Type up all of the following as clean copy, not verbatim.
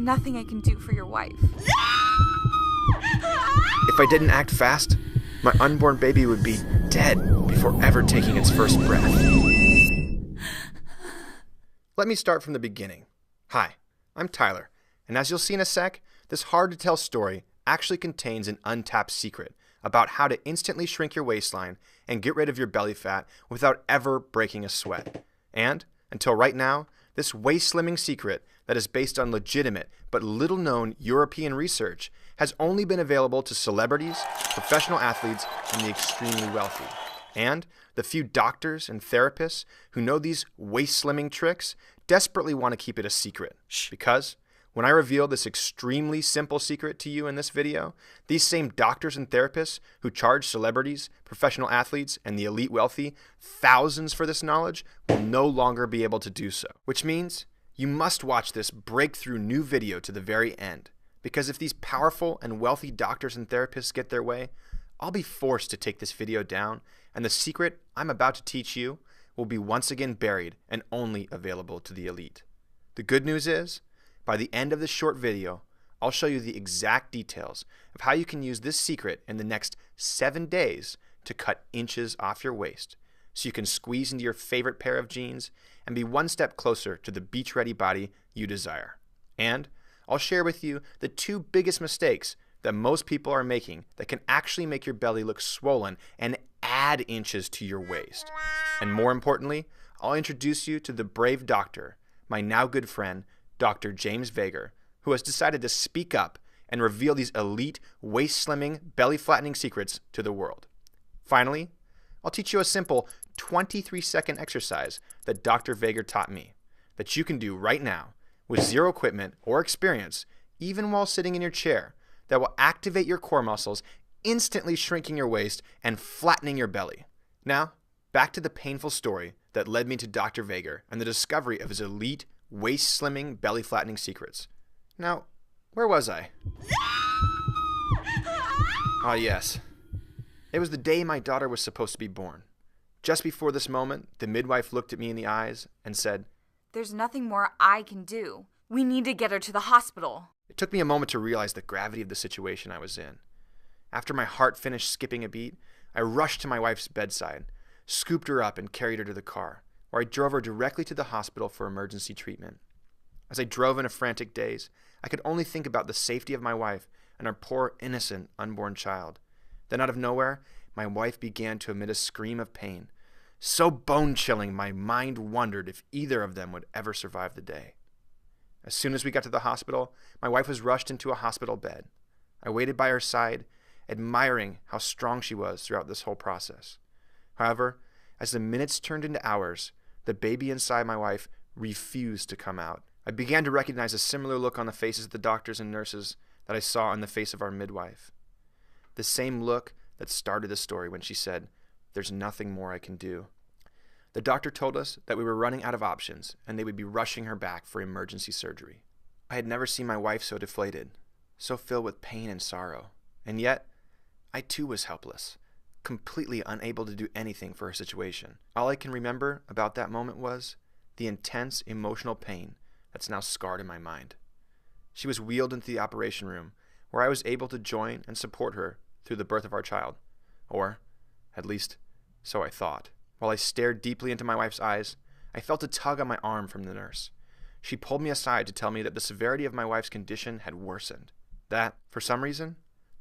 nothing I can do for your wife. If I didn't act fast, my unborn baby would be dead before ever taking its first breath. Let me start from the beginning. Hi, I'm Tyler, and as you'll see in a sec, this hard-to-tell story actually contains an untapped secret about how to instantly shrink your waistline and get rid of your belly fat without ever breaking a sweat. And, until right now, this waist-slimming secret that is based on legitimate but little-known European research has only been available to celebrities, professional athletes, and the extremely wealthy. And the few doctors and therapists who know these waist-slimming tricks desperately want to keep it a secret. Because when I reveal this extremely simple secret to you in this video, these same doctors and therapists who charge celebrities, professional athletes, and the elite wealthy thousands for this knowledge will no longer be able to do so. Which means you must watch this breakthrough new video to the very end. Because if these powerful and wealthy doctors and therapists get their way, I'll be forced to take this video down, and the secret I'm about to teach you will be once again buried and only available to the elite. The good news is, by the end of this short video, I'll show you the exact details of how you can use this secret in the next 7 days to cut inches off your waist, so you can squeeze into your favorite pair of jeans and be one step closer to the beach-ready body you desire. And I'll share with you the 2 biggest mistakes that most people are making that can actually make your belly look swollen and add inches to your waist. And more importantly, I'll introduce you to the brave doctor, my now good friend, Dr. James Vager, who has decided to speak up and reveal these elite waist-slimming, belly-flattening secrets to the world. Finally, I'll teach you a simple 23-second exercise that Dr. Vager taught me that you can do right now with zero equipment or experience, even while sitting in your chair, that will activate your core muscles, instantly shrinking your waist and flattening your belly. Now, back to the painful story that led me to Dr. Vager and the discovery of his elite waist-slimming, belly-flattening secrets. Now, where was I? Ah, yes. It was the day my daughter was supposed to be born. Just before this moment, the midwife looked at me in the eyes and said, "There's nothing more I can do. We need to get her to the hospital." It took me a moment to realize the gravity of the situation I was in. After my heart finished skipping a beat, I rushed to my wife's bedside, scooped her up, and carried her to the car, where I drove her directly to the hospital for emergency treatment. As I drove in a frantic daze, I could only think about the safety of my wife and our poor, innocent, unborn child. Then out of nowhere, my wife began to emit a scream of pain, so bone-chilling my mind wondered if either of them would ever survive the day. As soon as we got to the hospital, my wife was rushed into a hospital bed. I waited by her side, admiring how strong she was throughout this whole process. However, as the minutes turned into hours, the baby inside my wife refused to come out. I began to recognize a similar look on the faces of the doctors and nurses that I saw on the face of our midwife. The same look that started the story when she said, "There's nothing more I can do." The doctor told us that we were running out of options and they would be rushing her back for emergency surgery. I had never seen my wife so deflated, so filled with pain and sorrow. And yet, I too was helpless, completely unable to do anything for her situation. All I can remember about that moment was the intense emotional pain that's now scarred in my mind. She was wheeled into the operation room, where I was able to join and support her through the birth of our child. Or, at least, so I thought. While I stared deeply into my wife's eyes, I felt a tug on my arm from the nurse. She pulled me aside to tell me that the severity of my wife's condition had worsened. That, for some reason,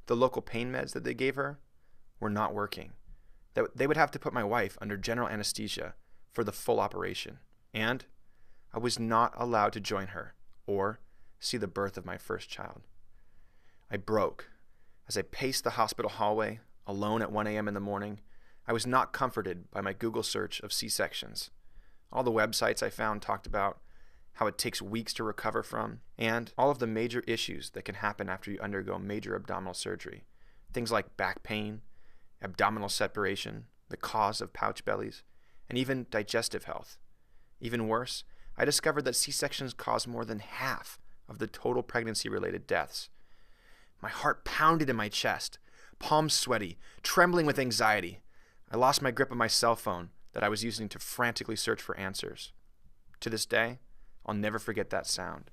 the local pain meds that they gave her were not working. That they would have to put my wife under general anesthesia for the full operation. And I was not allowed to join her or see the birth of my first child. I broke. As I paced the hospital hallway, alone at 1 a.m. in the morning, I was not comforted by my Google search of C-sections. All the websites I found talked about how it takes weeks to recover from, and all of the major issues that can happen after you undergo major abdominal surgery. Things like back pain, abdominal separation, the cause of pouch bellies, and even digestive health. Even worse, I discovered that C-sections cause more than half of the total pregnancy-related deaths. My heart pounded in my chest, palms sweaty, trembling with anxiety. I lost my grip of my cell phone that I was using to frantically search for answers. To this day, I'll never forget that sound.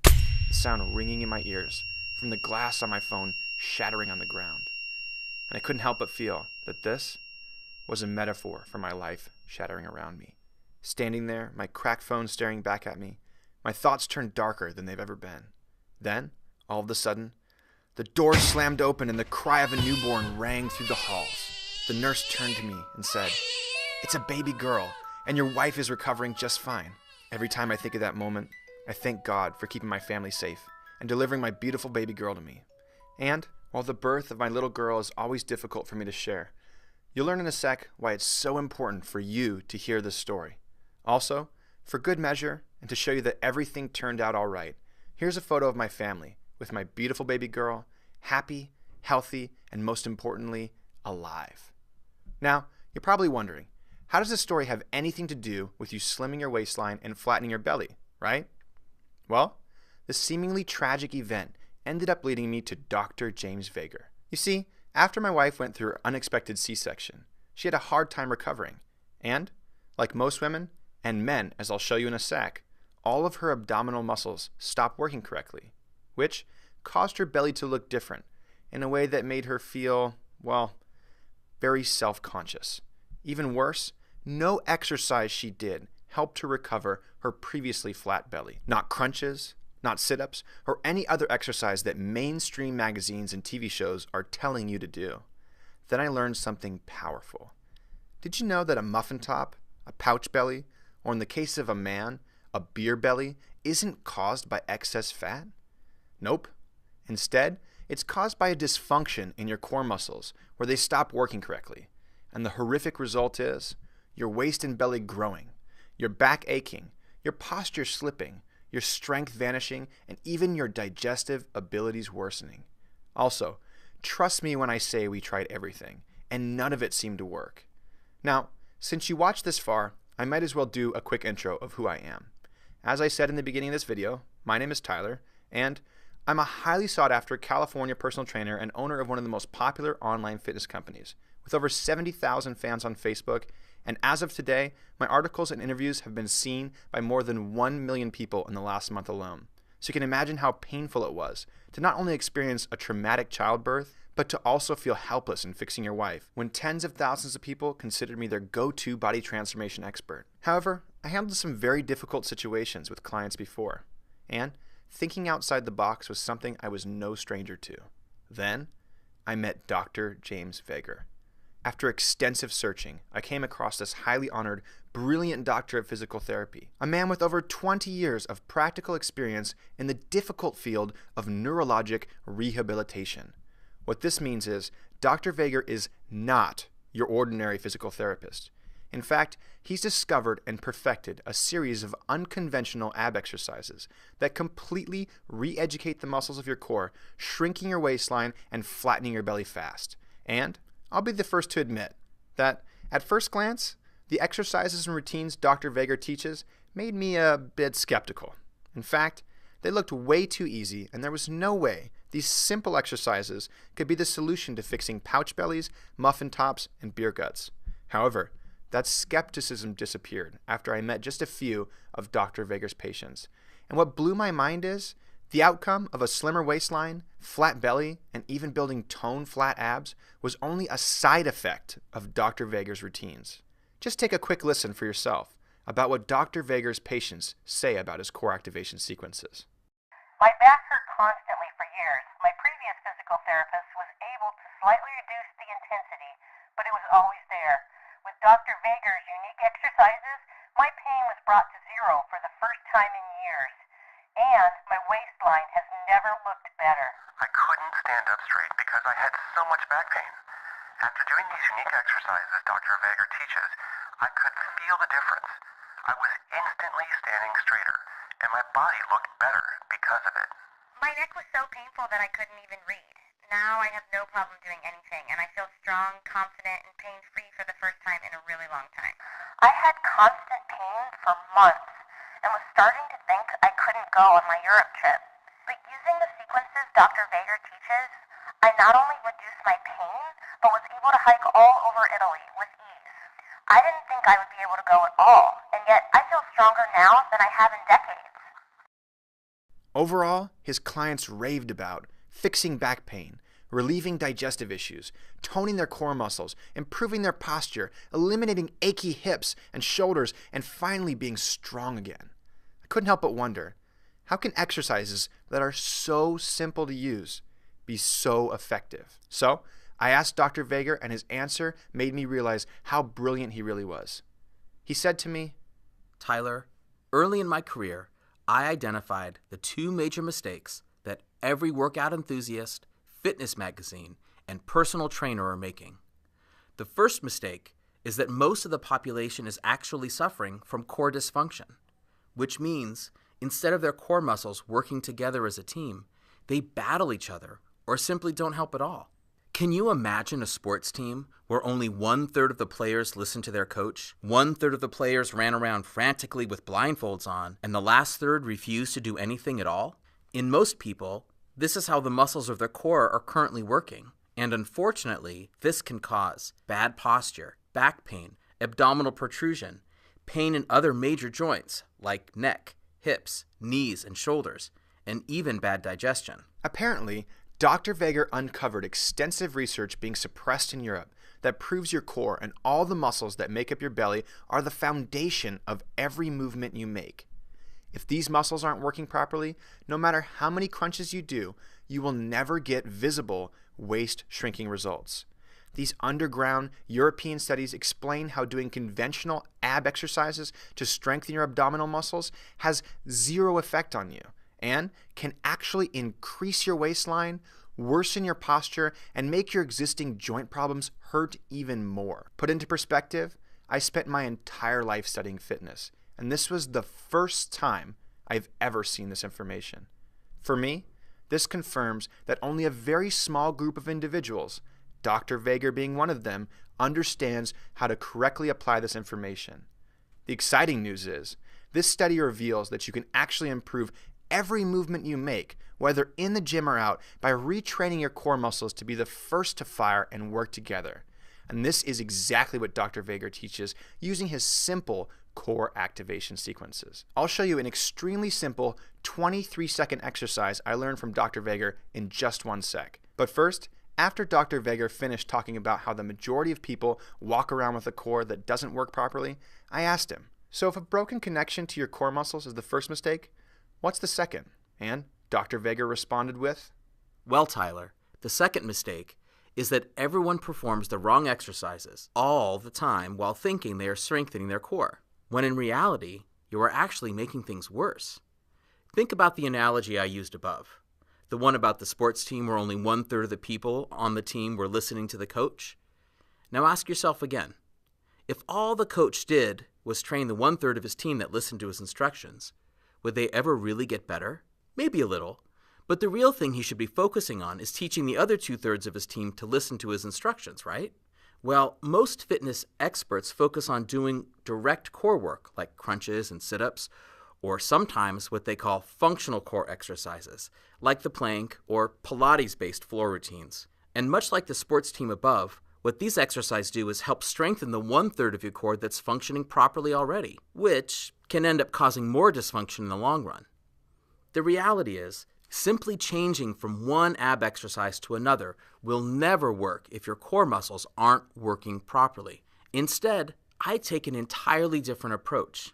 the sound ringing in my ears from the glass on my phone shattering on the ground. And I couldn't help but feel that this was a metaphor for my life shattering around me. Standing there, my cracked phone staring back at me, my thoughts turned darker than they've ever been. Then, all of a sudden, the door slammed open and the cry of a newborn rang through the halls. The nurse turned to me and said, "It's a baby girl, and your wife is recovering just fine." Every time I think of that moment, I thank God for keeping my family safe and delivering my beautiful baby girl to me. And while the birth of my little girl is always difficult for me to share, you'll learn in a sec why it's so important for you to hear this story. Also, for good measure, and to show you that everything turned out all right, here's a photo of my family with my beautiful baby girl, happy, healthy, and most importantly, alive. Now, you're probably wondering, how does this story have anything to do with you slimming your waistline and flattening your belly, right? Well, the seemingly tragic event ended up leading me to Dr. James Vager. You see, after my wife went through her unexpected C-section, she had a hard time recovering. And, like most women, and men, as I'll show you in a sec, all of her abdominal muscles stopped working correctly, which caused her belly to look different in a way that made her feel, well, very self-conscious. Even worse, no exercise she did helped her recover her previously flat belly. Not crunches, not sit-ups, or any other exercise that mainstream magazines and TV shows are telling you to do. Then I learned something powerful. Did you know that a muffin top, a pouch belly, or in the case of a man, a beer belly, isn't caused by excess fat? Nope. Instead, it's caused by a dysfunction in your core muscles where they stop working correctly. And the horrific result is your waist and belly growing, your back aching, your posture slipping, your strength vanishing, and even your digestive abilities worsening. Also, trust me when I say we tried everything, and none of it seemed to work. Now, since you watched this far, I might as well do a quick intro of who I am. As I said in the beginning of this video, my name is Tyler, and I'm a highly sought-after California personal trainer and owner of one of the most popular online fitness companies, with over 70,000 fans on Facebook, and as of today, my articles and interviews have been seen by more than 1 million people in the last month alone. So you can imagine how painful it was to not only experience a traumatic childbirth, but to also feel helpless in fixing your wife when tens of thousands of people considered me their go-to body transformation expert. However, I handled some very difficult situations with clients before, and thinking outside the box was something I was no stranger to. Then, I met Dr. James Vager. After extensive searching, I came across this highly honored, brilliant doctor of physical therapy, a man with over 20 years of practical experience in the difficult field of neurologic rehabilitation. What this means is Dr. Vager is not your ordinary physical therapist. In fact, he's discovered and perfected a series of unconventional ab exercises that completely re-educate the muscles of your core, shrinking your waistline and flattening your belly fast. And I'll be the first to admit that, at first glance, the exercises and routines Dr. Vager teaches made me a bit skeptical. In fact, they looked way too easy, and there was no way these simple exercises could be the solution to fixing pouch bellies, muffin tops, and beer guts. However, that skepticism disappeared after I met just a few of Dr. Vager's patients. And what blew my mind is the outcome of a slimmer waistline, flat belly, and even building toned flat abs was only a side effect of Dr. Vager's routines. Just take a quick listen for yourself about what Dr. Vager's patients say about his core activation sequences. My back hurt constantly for years. My previous physical therapist was able to slightly reduce the intensity, but it was always there. With Dr. Vager's unique exercises, my pain was brought to zero for the first time in years, and my waistline has never looked better. I couldn't stand up straight because I had so much back pain. After doing these unique exercises Dr. Vager teaches, I could feel the difference. I was instantly standing straighter, and my body looked better because of it. My neck was so painful that I couldn't even read. Now I have no problem doing anything, and I feel strong, confident, and pain-free for the first time in a really long time. I had constant pain for months and was starting to think I couldn't go on my Europe trip. But using the sequences Dr. Vager teaches, I not only reduced my pain, but was able to hike all over Italy with ease. I didn't think I would be able to go at all, and yet I feel stronger now than I have in decades. Overall, his clients raved about fixing back pain, relieving digestive issues, toning their core muscles, improving their posture, eliminating achy hips and shoulders, and finally being strong again. I couldn't help but wonder, how can exercises that are so simple to use be so effective? So I asked Dr. Veger, and his answer made me realize how brilliant he really was. He said to me, Tyler, early in my career, I identified the two major mistakes that every workout enthusiast, fitness magazine, and personal trainer are making. The first mistake is that most of the population is actually suffering from core dysfunction, which means instead of their core muscles working together as a team, they battle each other or simply don't help at all. Can you imagine a sports team where only 1/3 of the players listened to their coach, 1/3 of the players ran around frantically with blindfolds on, and the last third refused to do anything at all? In most people, this is how the muscles of their core are currently working, and unfortunately, this can cause bad posture, back pain, abdominal protrusion, pain in other major joints like neck, hips, knees, and shoulders, and even bad digestion. Apparently, Dr. Veger uncovered extensive research being suppressed in Europe that proves your core and all the muscles that make up your belly are the foundation of every movement you make. If these muscles aren't working properly, no matter how many crunches you do, you will never get visible waist shrinking results. These underground European studies explain how doing conventional ab exercises to strengthen your abdominal muscles has zero effect on you and can actually increase your waistline, worsen your posture, and make your existing joint problems hurt even more. Put into perspective, I spent my entire life studying fitness, and this was the first time I've ever seen this information. For me, this confirms that only a very small group of individuals, Dr. Veger being one of them, understands how to correctly apply this information. The exciting news is, this study reveals that you can actually improve every movement you make, whether in the gym or out, by retraining your core muscles to be the first to fire and work together. And this is exactly what Dr. Veger teaches using his simple core activation sequences. I'll show you an extremely simple 23-second exercise I learned from Dr. Veger in just 1 sec. But first, after Dr. Veger finished talking about how the majority of people walk around with a core that doesn't work properly, I asked him, so if a broken connection to your core muscles is the first mistake, what's the second? And Dr. Veger responded with, Well, Tyler, the second mistake is that everyone performs the wrong exercises all the time while thinking they are strengthening their core, when in reality, you are actually making things worse. Think about the analogy I used above, the one about the sports team where only 1/3 of the people on the team were listening to the coach. Now ask yourself again, if all the coach did was train the 1/3 of his team that listened to his instructions, would they ever really get better? Maybe a little, but the real thing he should be focusing on is teaching the other 2/3 of his team to listen to his instructions, right? Well, most fitness experts focus on doing direct core work like crunches and sit-ups, or sometimes what they call functional core exercises, like the plank or Pilates-based floor routines. And much like the sports team above, what these exercises do is help strengthen the 1/3 of your core that's functioning properly already, which can end up causing more dysfunction in the long run. The reality is, simply changing from one ab exercise to another will never work if your core muscles aren't working properly. Instead, I take an entirely different approach.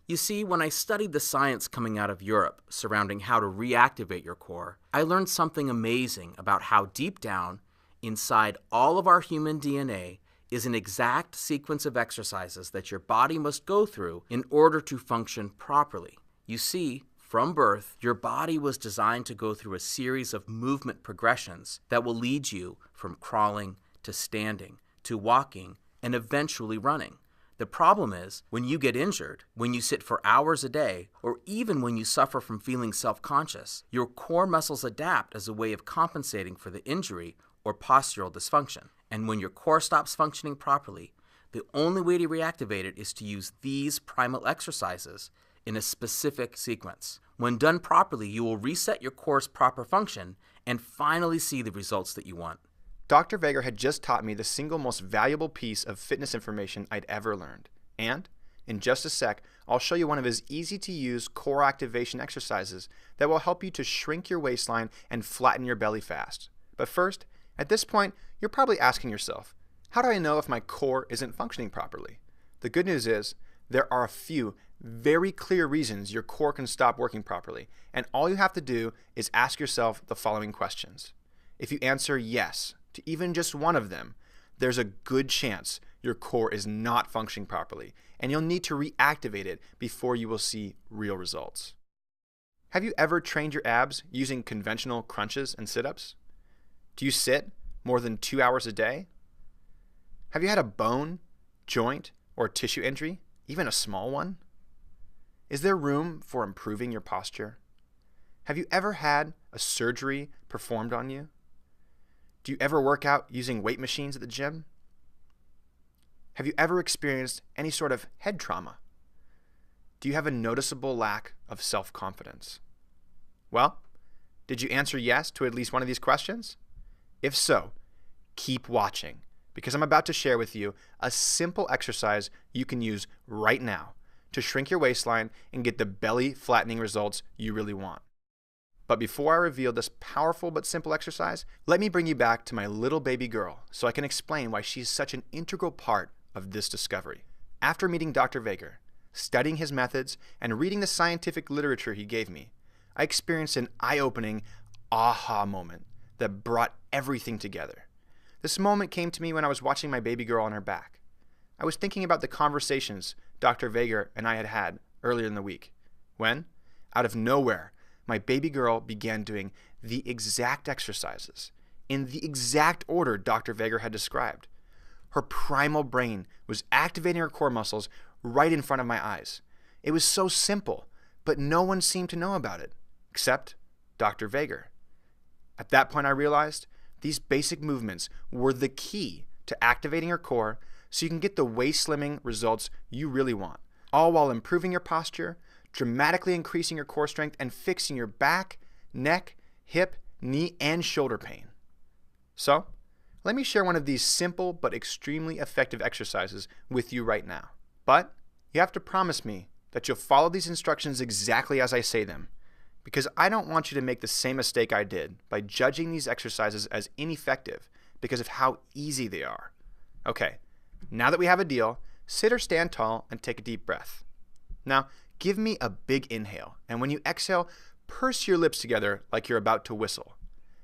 You see, when I studied the science coming out of Europe surrounding how to reactivate your core, I learned something amazing about how deep down, inside all of our human DNA, is an exact sequence of exercises that your body must go through in order to function properly. You see, from birth, your body was designed to go through a series of movement progressions that will lead you from crawling to standing to walking and eventually running. The problem is, when you get injured, when you sit for hours a day, or even when you suffer from feeling self-conscious, your core muscles adapt as a way of compensating for the injury or postural dysfunction. And when your core stops functioning properly, the only way to reactivate it is to use these primal exercises in a specific sequence. When done properly, you will reset your core's proper function and finally see the results that you want. Dr. Veger had just taught me the single most valuable piece of fitness information I'd ever learned. And In just a sec, I'll show you one of his easy-to-use core activation exercises that will help you to shrink your waistline and flatten your belly fast. But first, at this point, you're probably asking yourself, how do I know if my core isn't functioning properly? The good news is, there are a few very clear reasons your core can stop working properly, and all you have to do is ask yourself the following questions. If you answer yes to even just one of them, there's a good chance your core is not functioning properly, and you'll need to reactivate it before you will see real results. Have you ever trained your abs using conventional crunches and sit-ups? Do you sit more than 2 hours a day? Have you had a bone, joint, or tissue injury, even a small one? Is there room for improving your posture? Have you ever had a surgery performed on you? Do you ever work out using weight machines at the gym? Have you ever experienced any sort of head trauma? Do you have a noticeable lack of self-confidence? Well, did you answer yes to at least one of these questions? If so, keep watching, because I'm about to share with you a simple exercise you can use right now to shrink your waistline and get the belly flattening results you really want. But before I reveal this powerful but simple exercise, let me bring you back to my little baby girl so I can explain why she's such an integral part of this discovery. After meeting Dr. Vega, studying his methods, and reading the scientific literature he gave me, I experienced an eye-opening aha moment that brought everything together. This moment came to me when I was watching my baby girl on her back. I was thinking about the conversations Dr. Vega and I had had earlier in the week, when, out of nowhere, my baby girl began doing the exact exercises in the exact order Dr. Vega had described. Her primal brain was activating her core muscles right in front of my eyes. It was so simple, but no one seemed to know about it, except Dr. Vega. At that point, I realized these basic movements were the key to activating your core so you can get the waist slimming results you really want, all while improving your posture, dramatically increasing your core strength, and fixing your back, neck, hip, knee, and shoulder pain. So, let me share one of these simple but extremely effective exercises with you right now. But you have to promise me that you'll follow these instructions exactly as I say them, because I don't want you to make the same mistake I did by judging these exercises as ineffective because of how easy they are. Okay, now that we have a deal, sit or stand tall and take a deep breath. Now, give me a big inhale, and when you exhale, purse your lips together like you're about to whistle.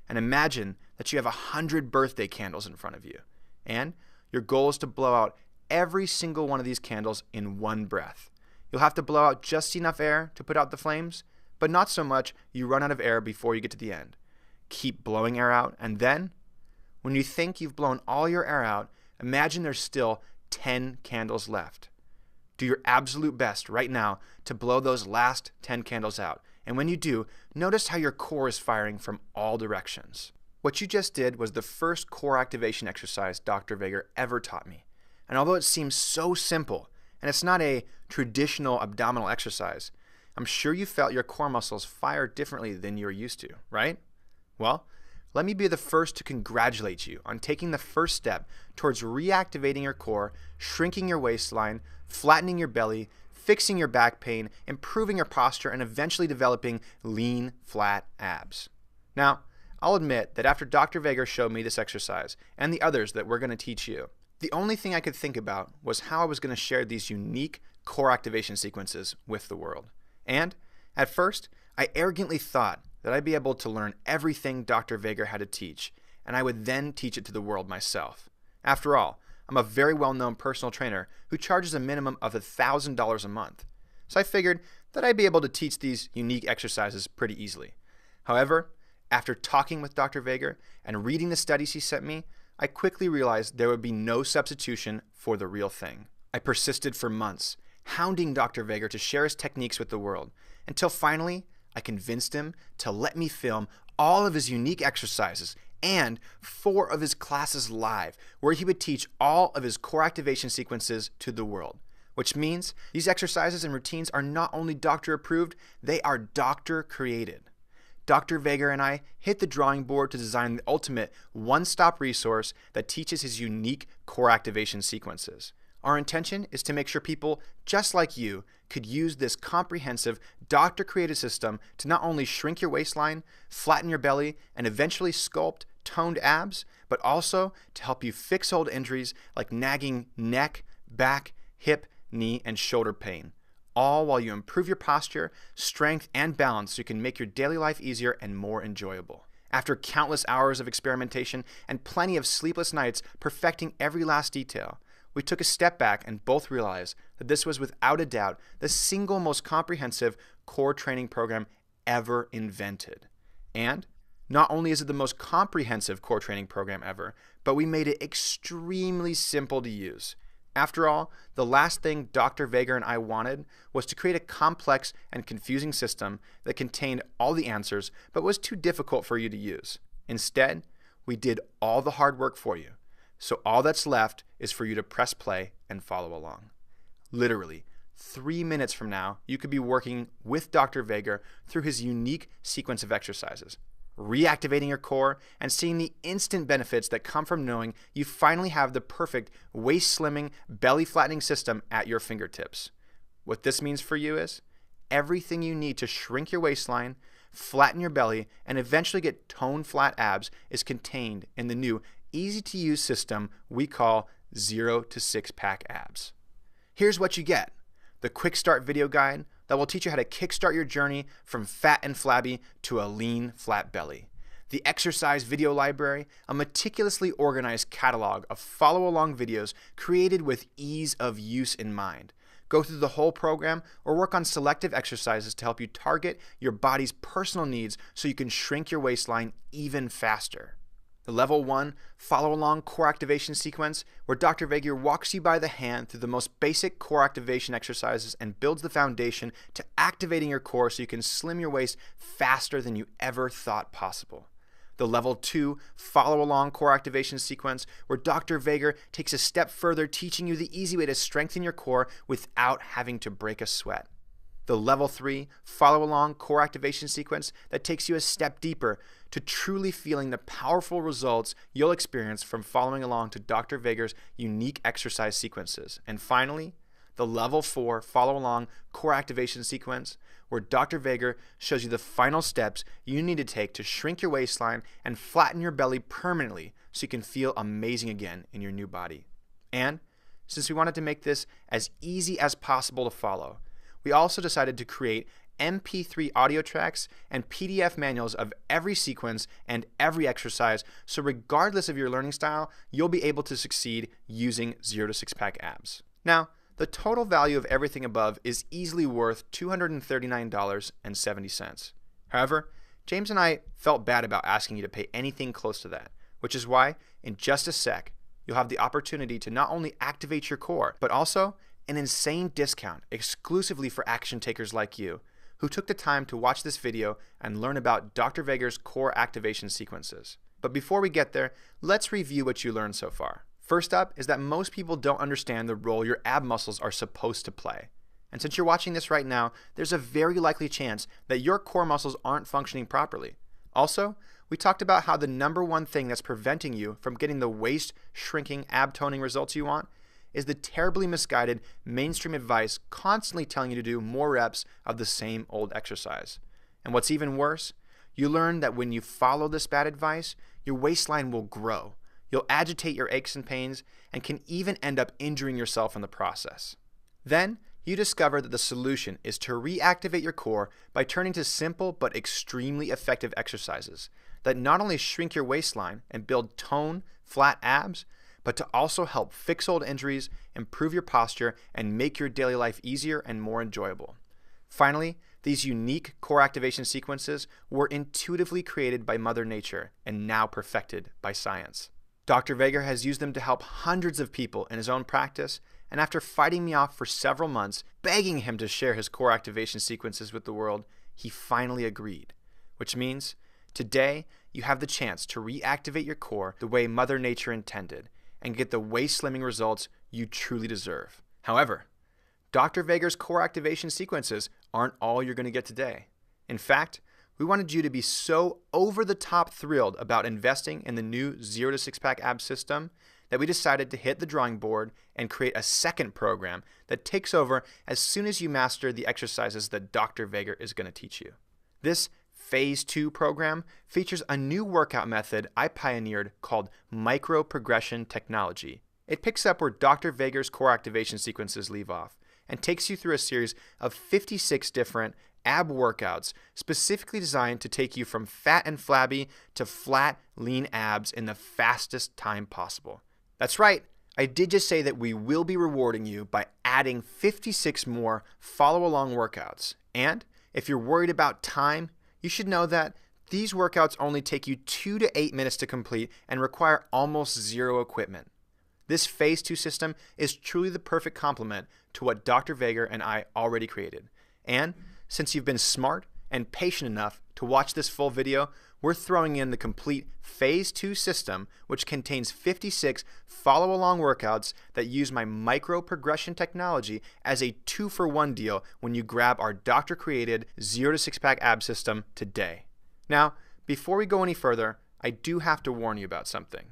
And imagine that you have 100 birthday candles in front of you, and your goal is to blow out every single one of these candles in one breath. You'll have to blow out just enough air to put out the flames, but not so much you run out of air before you get to the end. Keep blowing air out, and then, when you think you've blown all your air out, imagine there's still 10 candles left. Do your absolute best right now to blow those last 10 candles out. And when you do, notice how your core is firing from all directions. What you just did was the first core activation exercise Dr. Vega ever taught me. And although it seems so simple, and it's not a traditional abdominal exercise, I'm sure you felt your core muscles fire differently than you're used to, right? Well, let me be the first to congratulate you on taking the first step towards reactivating your core, shrinking your waistline, flattening your belly, fixing your back pain, improving your posture, and eventually developing lean, flat abs. Now, I'll admit that after Dr. Vega showed me this exercise and the others that we're going to teach you, the only thing I could think about was how I was going to share these unique core activation sequences with the world. And, at first, I arrogantly thought that I'd be able to learn everything Dr. Vega had to teach, and I would then teach it to the world myself. After all, I'm a very well-known personal trainer who charges a minimum of $1,000 a month. So I figured that I'd be able to teach these unique exercises pretty easily. However, after talking with Dr. Vega and reading the studies he sent me, I quickly realized there would be no substitution for the real thing. I persisted for months, hounding Dr. Vega to share his techniques with the world, until finally I convinced him to let me film all of his unique exercises and 4 of his classes live, where he would teach all of his core activation sequences to the world. Which means these exercises and routines are not only doctor approved, they are doctor created. Dr. Vega and I hit the drawing board to design the ultimate one-stop resource that teaches his unique core activation sequences. Our intention is to make sure people just like you could use this comprehensive doctor-created system to not only shrink your waistline, flatten your belly, and eventually sculpt toned abs, but also to help you fix old injuries like nagging neck, back, hip, knee, and shoulder pain, all while you improve your posture, strength, and balance so you can make your daily life easier and more enjoyable. After countless hours of experimentation and plenty of sleepless nights perfecting every last detail, we took a step back and both realized that this was without a doubt the single most comprehensive core training program ever invented. And not only is it the most comprehensive core training program ever, but we made it extremely simple to use. After all, the last thing Dr. Vega and I wanted was to create a complex and confusing system that contained all the answers but was too difficult for you to use. Instead, we did all the hard work for you. So all that's left is for you to press play and follow along. Literally, 3 minutes from now, you could be working with Dr. Vega through his unique sequence of exercises, reactivating your core and seeing the instant benefits that come from knowing you finally have the perfect waist-slimming, belly-flattening system at your fingertips. What this means for you is everything you need to shrink your waistline, flatten your belly, and eventually get toned flat abs is contained in the new easy-to-use system we call 0 to 6-pack abs. Here's what you get: the quick start video guide that will teach you how to kickstart your journey from fat and flabby to a lean, flat belly. The exercise video library, a meticulously organized catalog of follow-along videos created with ease of use in mind. Go through the whole program or work on selective exercises to help you target your body's personal needs so you can shrink your waistline even faster. The Level 1 follow-along core activation sequence, where Dr. Vega walks you by the hand through the most basic core activation exercises and builds the foundation to activating your core so you can slim your waist faster than you ever thought possible. The Level 2 follow-along core activation sequence, where Dr. Vega takes a step further, teaching you the easy way to strengthen your core without having to break a sweat. The Level 3 follow-along core activation sequence that takes you a step deeper to truly feeling the powerful results you'll experience from following along to Dr. Vega's unique exercise sequences. And finally, the Level 4 follow-along core activation sequence, where Dr. Vega shows you the final steps you need to take to shrink your waistline and flatten your belly permanently so you can feel amazing again in your new body. And since we wanted to make this as easy as possible to follow, we also decided to create MP3 audio tracks and PDF manuals of every sequence and every exercise, so regardless of your learning style, you'll be able to succeed using 0 to 6-pack abs. Now, the total value of everything above is easily worth $239.70. However, James and I felt bad about asking you to pay anything close to that, which is why, in just a sec, you'll have the opportunity to not only activate your core, but also an insane discount exclusively for action takers like you, who took the time to watch this video and learn about Dr. Vega's core activation sequences. But before we get there, let's review what you learned so far. First up is that most people don't understand the role your ab muscles are supposed to play. And since you're watching this right now, there's a very likely chance that your core muscles aren't functioning properly. Also, we talked about how the number one thing that's preventing you from getting the waist shrinking, ab toning results you want is the terribly misguided mainstream advice constantly telling you to do more reps of the same old exercise. And what's even worse, you learn that when you follow this bad advice, your waistline will grow. You'll agitate your aches and pains and can even end up injuring yourself in the process. Then, you discover that the solution is to reactivate your core by turning to simple but extremely effective exercises that not only shrink your waistline and build toned, flat abs, but to also help fix old injuries, improve your posture, and make your daily life easier and more enjoyable. Finally, these unique core activation sequences were intuitively created by Mother Nature and now perfected by science. Dr. Vega has used them to help hundreds of people in his own practice, and after fighting me off for several months, begging him to share his core activation sequences with the world, he finally agreed. Which means, today, you have the chance to reactivate your core the way Mother Nature intended, and get the waist slimming results you truly deserve. However, Dr. Vega's core activation sequences aren't all you're going to get today. In fact, we wanted you to be so over the top thrilled about investing in the new 0 to 6-pack ab system that we decided to hit the drawing board and create a second program that takes over as soon as you master the exercises that Dr. Veger is going to teach you. This Phase 2 program features a new workout method I pioneered called micro-progression technology. It picks up where Dr. Veger's core activation sequences leave off and takes you through a series of 56 different ab workouts specifically designed to take you from fat and flabby to flat, lean abs in the fastest time possible. That's right, I did just say that we will be rewarding you by adding 56 more follow-along workouts. And if you're worried about time, you should know that these workouts only take you 2 to 8 minutes to complete and require almost zero equipment. This Phase 2 system is truly the perfect complement to what Dr. Veger and I already created. And since you've been smart and patient enough to watch this full video, we're throwing in the complete Phase 2 system, which contains 56 follow-along workouts that use my micro-progression technology as a 2-for-1 deal when you grab our doctor-created 0 to 6-pack ab system today. Now, before we go any further, I do have to warn you about something.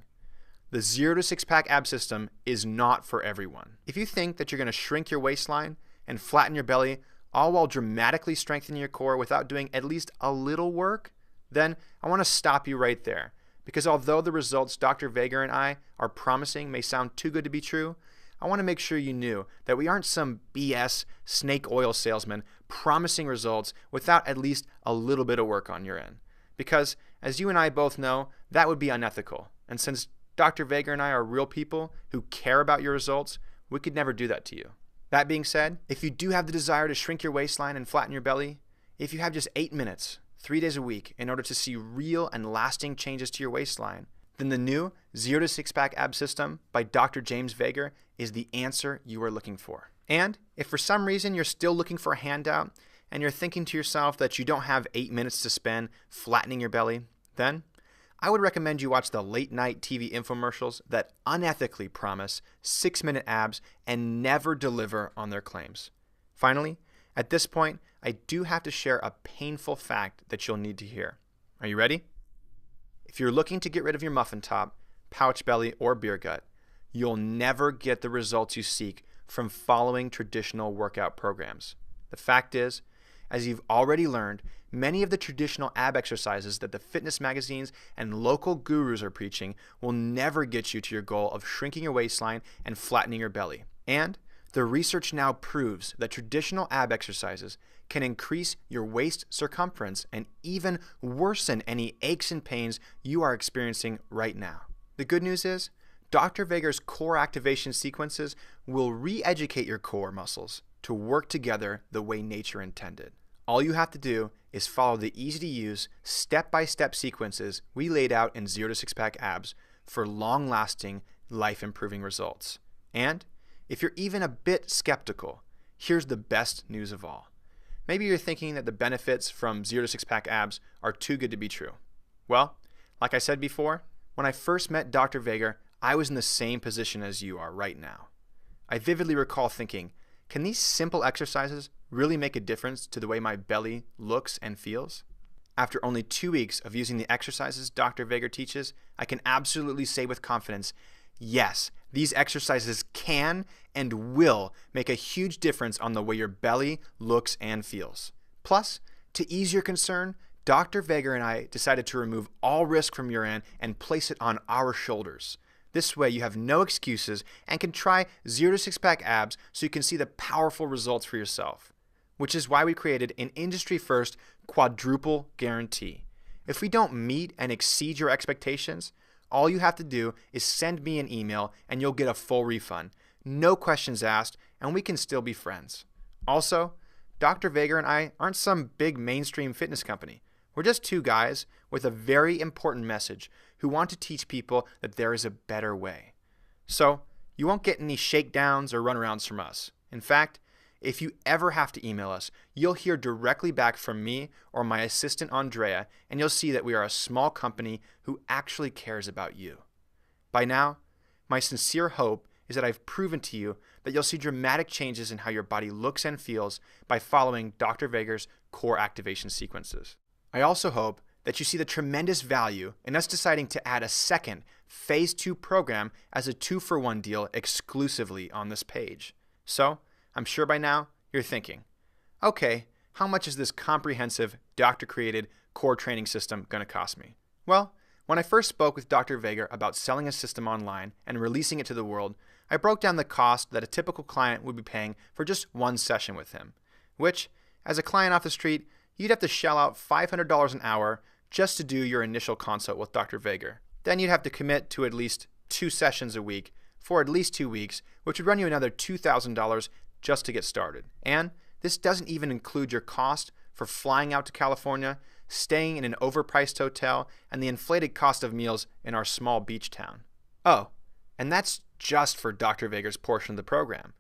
The 0 to 6-pack ab system is not for everyone. If you think that you're going to shrink your waistline and flatten your belly all while dramatically strengthening your core without doing at least a little work, then I want to stop you right there. Because although the results Dr. Veger and I are promising may sound too good to be true, I want to make sure you knew that we aren't some BS snake oil salesman promising results without at least a little bit of work on your end. Because, as you and I both know, that would be unethical. And since Dr. Veger and I are real people who care about your results, we could never do that to you. That being said, if you do have the desire to shrink your waistline and flatten your belly, if you have just 8 minutes, 3 days a week in order to see real and lasting changes to your waistline, then the new 0 to 6-pack ab system by Dr. James Veger is the answer you are looking for. And if for some reason you're still looking for a handout and you're thinking to yourself that you don't have 8 minutes to spend flattening your belly, then I would recommend you watch the late-night TV infomercials that unethically promise 6-minute abs and never deliver on their claims. Finally, at this point, I do have to share a painful fact that you'll need to hear. Are you ready? If you're looking to get rid of your muffin top, pouch belly, or beer gut, you'll never get the results you seek from following traditional workout programs. The fact is, as you've already learned, many of the traditional ab exercises that the fitness magazines and local gurus are preaching will never get you to your goal of shrinking your waistline and flattening your belly. And the research now proves that traditional ab exercises can increase your waist circumference and even worsen any aches and pains you are experiencing right now. The good news is, Dr. Veger's core activation sequences will re-educate your core muscles to work together the way nature intended. All you have to do is follow the easy-to-use, step-by-step sequences we laid out in 0 to 6-pack abs for long-lasting, life-improving results. And if you're even a bit skeptical, here's the best news of all. Maybe you're thinking that the benefits from 0 to 6-pack abs are too good to be true. Well, like I said before, when I first met Dr. Veger, I was in the same position as you are right now. I vividly recall thinking, can these simple exercises really make a difference to the way my belly looks and feels? After only 2 weeks of using the exercises Dr. Veger teaches, I can absolutely say with confidence, yes, these exercises can and will make a huge difference on the way your belly looks and feels. Plus, to ease your concern, Dr. Veger and I decided to remove all risk from your end and place it on our shoulders. This way you have no excuses and can try 0 to 6-pack abs so you can see the powerful results for yourself. Which is why we created an industry-first quadruple guarantee. If we don't meet and exceed your expectations, all you have to do is send me an email and you'll get a full refund. No questions asked, and we can still be friends. Also, Dr. Veger and I aren't some big mainstream fitness company. We're just two guys with a very important message who want to teach people that there is a better way. So, you won't get any shakedowns or runarounds from us. In fact, if you ever have to email us, you'll hear directly back from me or my assistant Andrea, and you'll see that we are a small company who actually cares about you. By now, my sincere hope is that I've proven to you that you'll see dramatic changes in how your body looks and feels by following Dr. Veger's core activation sequences. I also hope that you see the tremendous value in us deciding to add a second Phase 2 program as a 2-for-1 deal exclusively on this page. So, I'm sure by now you're thinking, okay, how much is this comprehensive, doctor-created core training system going to cost me? Well, when I first spoke with Dr. Veger about selling a system online and releasing it to the world, I broke down the cost that a typical client would be paying for just one session with him, which, as a client off the street, you'd have to shell out $500 an hour just to do your initial consult with Dr. Veger. Then you'd have to commit to at least 2 sessions a week for at least 2 weeks, which would run you another $2,000 just to get started. And this doesn't even include your cost for flying out to California, staying in an overpriced hotel, and the inflated cost of meals in our small beach town. Oh, and that's just for Dr. Veger's portion of the program.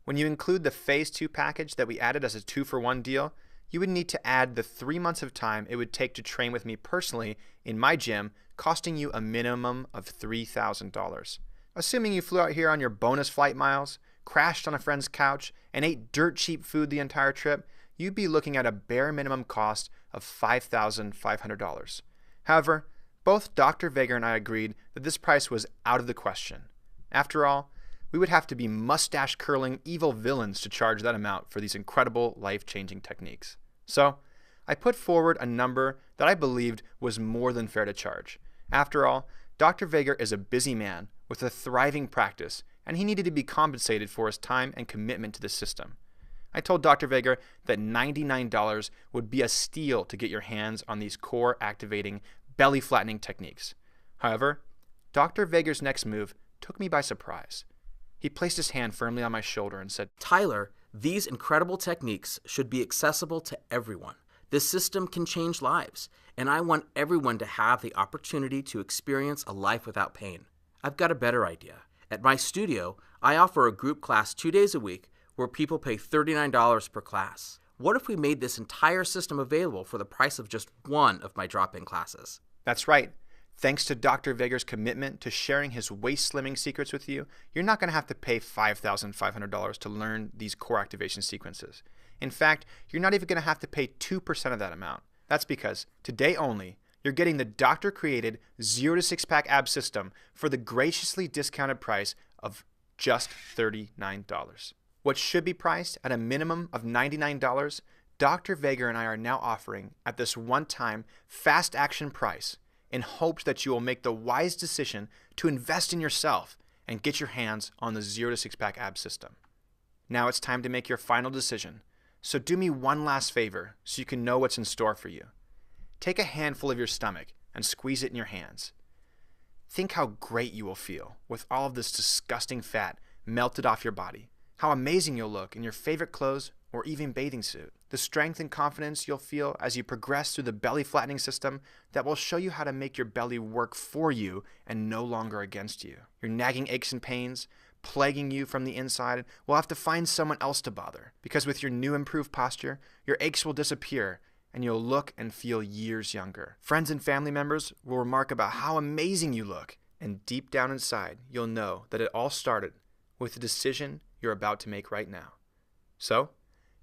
When you include the Phase 2 package that we added as a 2-for-1 deal, you would need to add the 3 months of time it would take to train with me personally in my gym, costing you a minimum of $3,000. Assuming you flew out here on your bonus flight miles, crashed on a friend's couch, and ate dirt cheap food the entire trip, you'd be looking at a bare minimum cost of $5,500. However, both Dr. Veger and I agreed that this price was out of the question. After all, we would have to be mustache-curling evil villains to charge that amount for these incredible, life-changing techniques. So, I put forward a number that I believed was more than fair to charge. After all, Dr. Veger is a busy man with a thriving practice, and he needed to be compensated for his time and commitment to the system. I told Dr. Veger that $99 would be a steal to get your hands on these core-activating, belly-flattening techniques. However, Dr. Veger's next move took me by surprise. He placed his hand firmly on my shoulder and said, Tyler, these incredible techniques should be accessible to everyone. This system can change lives, and I want everyone to have the opportunity to experience a life without pain. I've got a better idea. At my studio, I offer a group class 2 days a week where people pay $39 per class. What if we made this entire system available for the price of just one of my drop-in classes? That's right. Thanks to Dr. Veger's commitment to sharing his waist slimming secrets with you, you're not going to have to pay $5,500 to learn these core activation sequences. In fact, you're not even going to have to pay 2% of that amount. That's because, today only, you're getting the doctor-created 0 to 6-pack ab system for the graciously discounted price of just $39. What should be priced at a minimum of $99, Dr. Veger and I are now offering at this one-time, fast-action price in hopes that you will make the wise decision to invest in yourself and get your hands on the 0 to 6-pack ab system. Now it's time to make your final decision, so do me one last favor so you can know what's in store for you. Take a handful of your stomach and squeeze it in your hands. Think how great you will feel with all of this disgusting fat melted off your body, how amazing you'll look in your favorite clothes or even bathing suit, the strength and confidence you'll feel as you progress through the belly flattening system that will show you how to make your belly work for you and no longer against you. Your nagging aches and pains, plaguing you from the inside, will have to find someone else to bother, because with your new improved posture, your aches will disappear and you'll look and feel years younger. Friends and family members will remark about how amazing you look, and deep down inside, you'll know that it all started with the decision you're about to make right now. So,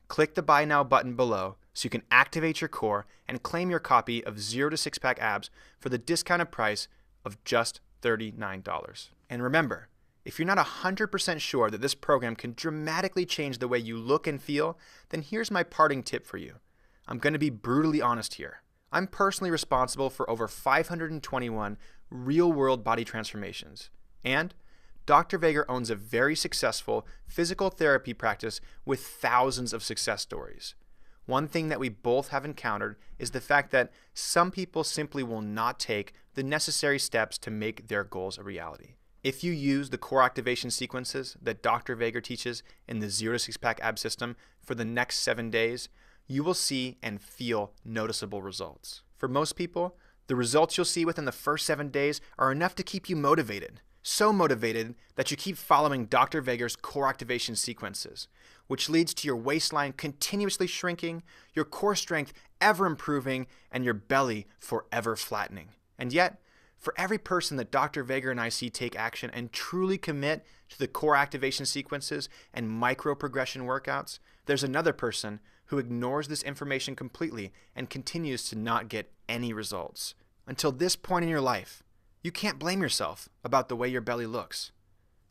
click the Buy Now button below so you can activate your core and claim your copy of 0 to 6-pack abs for the discounted price of just $39. And remember, if you're not 100% sure that this program can dramatically change the way you look and feel, then here's my parting tip for you. I'm going to be brutally honest here. I'm personally responsible for over 521 real-world body transformations. And Dr. Veger owns a very successful physical therapy practice with thousands of success stories. One thing that we both have encountered is the fact that some people simply will not take the necessary steps to make their goals a reality. If you use the core activation sequences that Dr. Veger teaches in the 0 to 6-pack ab system for the next 7 days, you will see and feel noticeable results. For most people, the results you'll see within the first 7 days are enough to keep you motivated. So motivated that you keep following Dr. Veger's core activation sequences, which leads to your waistline continuously shrinking, your core strength ever improving, and your belly forever flattening. And yet, for every person that Dr. Veger and I see take action and truly commit to the core activation sequences and micro-progression workouts, there's another person who ignores this information completely and continues to not get any results. Until this point in your life, You can't blame yourself about the way your belly looks.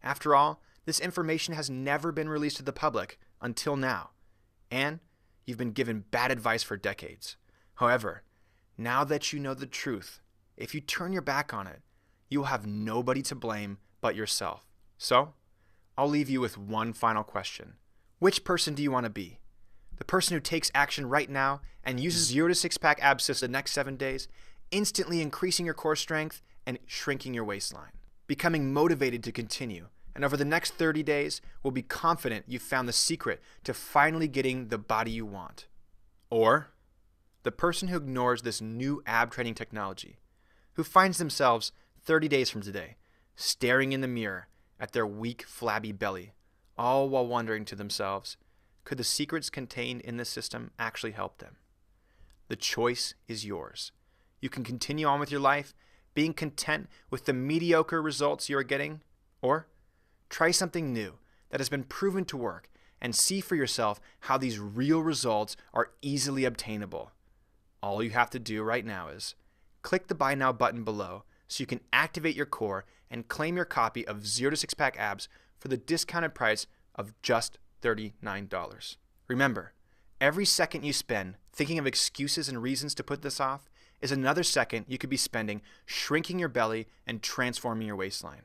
After all, this information has never been released to the public until now, and you've been given bad advice for decades. However, now that you know the truth, if you turn your back on it, you will have nobody to blame but yourself. So, I'll leave you with one final question. Which person do you want to be? The person who takes action right now and uses 0 to 6-pack abs the next 7 days, instantly increasing your core strength and shrinking your waistline, becoming motivated to continue, and over the next 30 days will be confident you've found the secret to finally getting the body you want? Or the person who ignores this new ab training technology, who finds themselves 30 days from today staring in the mirror at their weak, flabby belly, all while wondering to themselves, could the secrets contained in this system actually help them? The choice is yours. You can continue on with your life, being content with the mediocre results you are getting, or try something new that has been proven to work and see for yourself how these real results are easily obtainable. All you have to do right now is click the Buy Now button below so you can activate your core and claim your copy of 0 to 6-pack abs for the discounted price of just $39. Remember, every second you spend thinking of excuses and reasons to put this off is another second you could be spending shrinking your belly and transforming your waistline.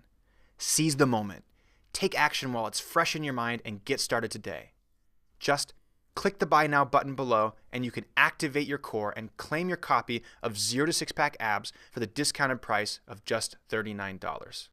Seize the moment. Take action while it's fresh in your mind and get started today. Just click the Buy Now button below and you can activate your core and claim your copy of 0 to 6-pack abs for the discounted price of just $39.